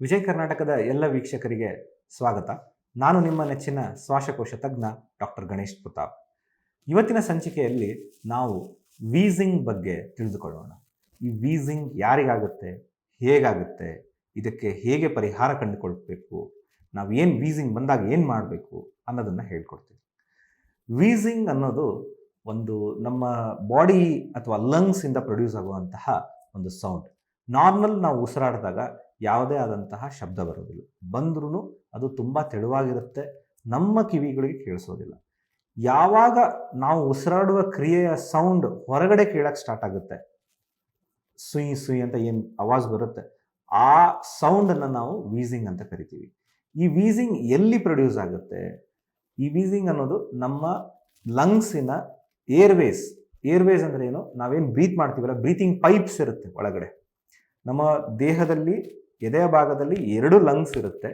ವಿಜಯ ಕರ್ನಾಟಕದ ಎಲ್ಲ ವೀಕ್ಷಕರಿಗೆ ಸ್ವಾಗತ. ನಾನು ನಿಮ್ಮ ನೆಚ್ಚಿನ ಶ್ವಾಸಕೋಶ ತಜ್ಞ ಡಾಕ್ಟರ್ ಗಣೇಶ್ ಪ್ರತಾಪ್. ಇವತ್ತಿನ ಸಂಚಿಕೆಯಲ್ಲಿ ನಾವು ವೀಸಿಂಗ್ ಬಗ್ಗೆ ತಿಳಿದುಕೊಳ್ಳೋಣ. ಈ ವೀಸಿಂಗ್ ಯಾರಿಗಾಗುತ್ತೆ, ಹೇಗಾಗುತ್ತೆ, ಇದಕ್ಕೆ ಹೇಗೆ ಪರಿಹಾರ ಕಂಡುಕೊಳ್ಬೇಕು, ನಾವು ಏನು ವೀಸಿಂಗ್ ಬಂದಾಗ ಏನು ಮಾಡಬೇಕು ಅನ್ನೋದನ್ನು ಹೇಳ್ಕೊಡ್ತೀವಿ. ವೀಸಿಂಗ್ ಅನ್ನೋದು ಒಂದು ನಮ್ಮ ಬಾಡಿ ಅಥವಾ ಲಂಗ್ಸಿಂದ ಪ್ರೊಡ್ಯೂಸ್ ಆಗುವಂತಹ ಒಂದು ಸೌಂಡ್. ನಾರ್ಮಲ್ ನಾವು ಉಸಿರಾಡಿದಾಗ ಯಾವುದೇ ಆದಂತಹ ಶಬ್ದ ಬರೋದಿಲ್ಲ, ಬಂದ್ರೂ ಅದು ತುಂಬ ತೆಳುವಾಗಿರುತ್ತೆ, ನಮ್ಮ ಕಿವಿಗಳಿಗೆ ಕೇಳಿಸೋದಿಲ್ಲ. ಯಾವಾಗ ನಾವು ಉಸಿರಾಡುವ ಕ್ರಿಯೆಯ ಸೌಂಡ್ ಹೊರಗಡೆ ಕೇಳಕ್ಕೆ ಸ್ಟಾರ್ಟ್ ಆಗುತ್ತೆ, ಸುಯ್ ಸುಯ್ ಅಂತ ಏನು ಆವಾಜ್ ಬರುತ್ತೆ, ಆ ಸೌಂಡನ್ನು ನಾವು ವೀಸಿಂಗ್ ಅಂತ ಕರಿತೀವಿ. ಈ ವೀಸಿಂಗ್ ಎಲ್ಲಿ ಪ್ರೊಡ್ಯೂಸ್ ಆಗುತ್ತೆ? ಈ ವೀಸಿಂಗ್ ಅನ್ನೋದು ನಮ್ಮ ಲಂಗ್ಸಿನ ಏರ್ವೇಸ್ ಅಂದರೆ ಏನು, ನಾವೇನು ಬ್ರೀತ್ ಮಾಡ್ತೀವಲ್ಲ, ಬ್ರೀತಿಂಗ್ ಪೈಪ್ಸ್ ಇರುತ್ತೆ ಒಳಗಡೆ. ನಮ್ಮ ದೇಹದಲ್ಲಿ ಎದೆಯ ಭಾಗದಲ್ಲಿ 2 ಲಂಗ್ಸ್ ಇರುತ್ತೆ.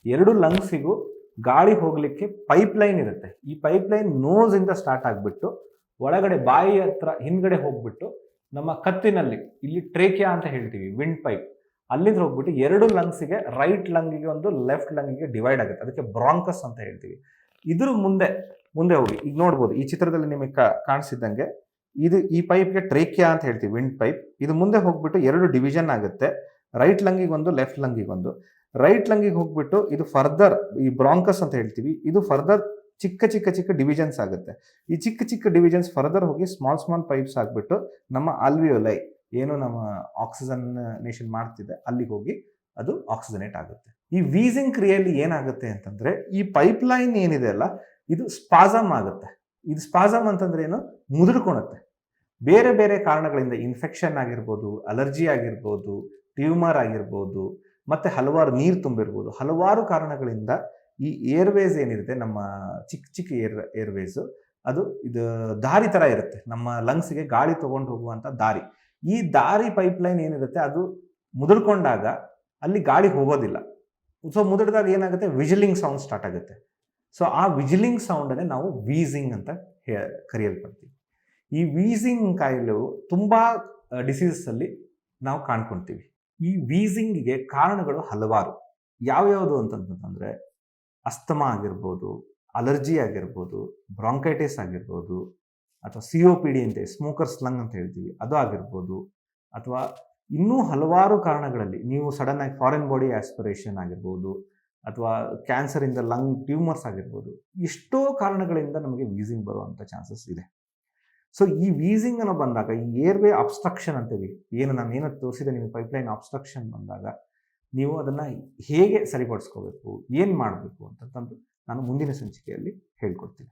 2 ಲಂಗ್ಸಿಗೂ ಗಾಳಿ ಹೋಗಲಿಕ್ಕೆ ಪೈಪ್ಲೈನ್ ಇರುತ್ತೆ. ಈ ಪೈಪ್ಲೈನ್ ನೋಸಿಂದ ಸ್ಟಾರ್ಟ್ ಆಗಿಬಿಟ್ಟು ಒಳಗಡೆ ಬಾಯಿ ಹತ್ರ ಹಿಂದ್ಗಡೆ ಹೋಗ್ಬಿಟ್ಟು ನಮ್ಮ ಕತ್ತಿನಲ್ಲಿ, ಇಲ್ಲಿ ಟ್ರೇಕಿಯಾ ಅಂತ ಹೇಳ್ತೀವಿ, ವಿಂಡ್ ಪೈಪ್, ಅಲ್ಲಿಂದ ಹೋಗ್ಬಿಟ್ಟು 2 ಲಂಗ್ಸಿಗೆ, ರೈಟ್ ಲಂಗಿಗೆ ಒಂದು, ಲೆಫ್ಟ್ ಲಂಗಿಗೆ ಡಿವೈಡ್ ಆಗುತ್ತೆ. ಅದಕ್ಕೆ ಬ್ರಾಂಕಸ್ ಅಂತ ಹೇಳ್ತೀವಿ. ಇದ್ರ ಮುಂದೆ ಹೋಗಿ ಈಗ ನೋಡ್ಬೋದು, ಈ ಚಿತ್ರದಲ್ಲಿ ನಿಮಗೆ ಕಾಣಿಸಿದ್ದಂಗೆ ಈ ಪೈಪ್ಗೆ ಟ್ರೇಕಿಯಾ ಅಂತ ಹೇಳ್ತೀವಿ, ವಿಂಡ್ ಪೈಪ್. ಇದು ಮುಂದೆ ಹೋಗ್ಬಿಟ್ಟು 2 ಡಿವಿಷನ್ ಆಗುತ್ತೆ, ರೈಟ್ ಲಂಗಿಗೊಂದು, ಲೆಫ್ಟ್ ಲಂಗಿಗೊಂದು. ರೈಟ್ ಲಂಗಿಗೆ ಹೋಗ್ಬಿಟ್ಟು ಇದು ಫರ್ದರ್, ಈ ಬ್ರಾಂಕಸ್ ಅಂತ ಹೇಳ್ತೀವಿ, ಇದು ಫರ್ದರ್ ಚಿಕ್ಕ ಡಿವಿಷನ್ಸ್ ಆಗುತ್ತೆ. ಈ ಚಿಕ್ಕ ಡಿವಿಷನ್ಸ್ ಫರ್ದರ್ ಹೋಗಿ ಸ್ಮಾಲ್ ಪೈಪ್ಸ್ ಆಗಿಬಿಟ್ಟು ನಮ್ಮ ಆಲ್ವಿಯೋಲೈ, ಏನು ನಮ್ಮ ಆಕ್ಸಿಜನೇಷನ್ ಮಾಡ್ತಿದೆ, ಅಲ್ಲಿಗೆ ಹೋಗಿ ಅದು ಆಕ್ಸಿಜನೇಟ್ ಆಗುತ್ತೆ. ಈ ವೀಸಿಂಗ್ ಕ್ರಿಯೆಯಲ್ಲಿ ಏನಾಗುತ್ತೆ ಅಂತಂದ್ರೆ, ಈ ಪೈಪ್ಲೈನ್ ಏನಿದೆ ಅಲ್ಲ, ಇದು ಸ್ಪಾಸಮ್ ಆಗುತ್ತೆ. ಇದು ಸ್ಪಾಸಮ್ ಅಂತಂದ್ರೆ ಏನು, ಮುದುಡ್ಕೊಳುತ್ತೆ. ಬೇರೆ ಕಾರಣಗಳಿಂದ, ಇನ್ಫೆಕ್ಷನ್ ಆಗಿರ್ಬೋದು, ಅಲರ್ಜಿ ಆಗಿರ್ಬೋದು, ಟ್ಯೂಮರ್ ಆಗಿರ್ಬೋದು, ಮತ್ತೆ ಹಲವಾರು ನೀರು ತುಂಬಿರ್ಬೋದು, ಹಲವಾರು ಕಾರಣಗಳಿಂದ ಈ ಏರ್ವೇಸ್ ಏನಿರುತ್ತೆ, ನಮ್ಮ ಚಿಕ್ಕ ಏರ್ವೇಸ್, ಇದು ದಾರಿ ತರ ಇರುತ್ತೆ, ನಮ್ಮ ಲಂಗ್ಸ್ಗೆ ಗಾಳಿ ತಗೊಂಡು ಹೋಗುವಂತ ದಾರಿ. ಈ ದಾರಿ ಪೈಪ್ಲೈನ್ ಏನಿರುತ್ತೆ, ಅದು ಮುದುಡ್ಕೊಂಡಾಗ ಅಲ್ಲಿ ಗಾಳಿ ಹೋಗೋದಿಲ್ಲ. ಸೊ ಮುದುಡಿದಾಗ ಏನಾಗುತ್ತೆ, ವಿಜಿಲಿಂಗ್ ಸೌಂಡ್ ಸ್ಟಾರ್ಟ್ ಆಗುತ್ತೆ. ಸೊ ಆ ವಿಜಿಲಿಂಗ್ ಸೌಂಡನ್ನೇ ನಾವು ವೀಸಿಂಗ್ ಅಂತ ಕರೆಯಲ್ಪಡ್ತೀವಿ. ಈ ವೀಸಿಂಗ್ ಕಾಯಿಲೆಯು ತುಂಬಾ ಡಿಸೀಸಸ್ ಅಲ್ಲಿ ನಾವು ಕಾಣ್ಕೊಳ್ತೀವಿ. ಈ ವೀಸಿಂಗ್ಗೆ ಕಾರಣಗಳು ಹಲವಾರು. ಯಾವ್ಯಾವುದು ಅಂತಂತಂದ್ರೆ, ಅಸ್ತಮಾ ಆಗಿರ್ಬೋದು, ಅಲರ್ಜಿ ಆಗಿರ್ಬೋದು, ಬ್ರಾಂಕೈಟಿಸ್ ಆಗಿರ್ಬೋದು, ಅಥವಾ COPD ಅಂತ, ಸ್ಮೋಕರ್ಸ್ ಲಂಗ್ ಅಂತ ಹೇಳ್ತೀವಿ, ಅದು ಆಗಿರ್ಬೋದು, ಅಥವಾ ಇನ್ನೂ ಹಲವಾರು ಕಾರಣಗಳಲ್ಲಿ ನೀವು ಸಡನ್ ಆಗಿ ಫಾರಿನ್ ಬಾಡಿ ಆಸ್ಪಿರೇಷನ್ ಆಗಿರ್ಬೋದು, ಅಥವಾ ಕ್ಯಾನ್ಸರ್ ಇಂದ ಲಂಗ್ ಟ್ಯೂಮರ್ಸ್ ಆಗಿರ್ಬೋದು, ಎಷ್ಟೋ ಕಾರಣಗಳಿಂದ ನಮಗೆ ವೀಸಿಂಗ್ ಬರುವಂಥ ಚಾನ್ಸಸ್ ಇದೆ. ಸೊ ಈ ವೀಸಿಂಗ್ ಅನ್ನೋ ಬಂದಾಗ, ಈ ಏರ್ವೇ ಅಬ್ಸ್ಟ್ರಕ್ಷನ್ ಅಂತೀವಿ, ನಾನು ತೋರಿಸಿದೆ ನಿಮಗೆ, ಪೈಪ್ಲೈನ್ ಅಬ್ಸ್ಟ್ರಕ್ಷನ್ ಬಂದಾಗ ನೀವು ಅದನ್ನು ಹೇಗೆ ಸರಿಪಡಿಸ್ಕೋಬೇಕು, ಏನು ಮಾಡಬೇಕು ಅಂತಂದು ನಾನು ಮುಂದಿನ ಸಂಚಿಕೆಯಲ್ಲಿ ಹೇಳ್ಕೊಡ್ತೀನಿ.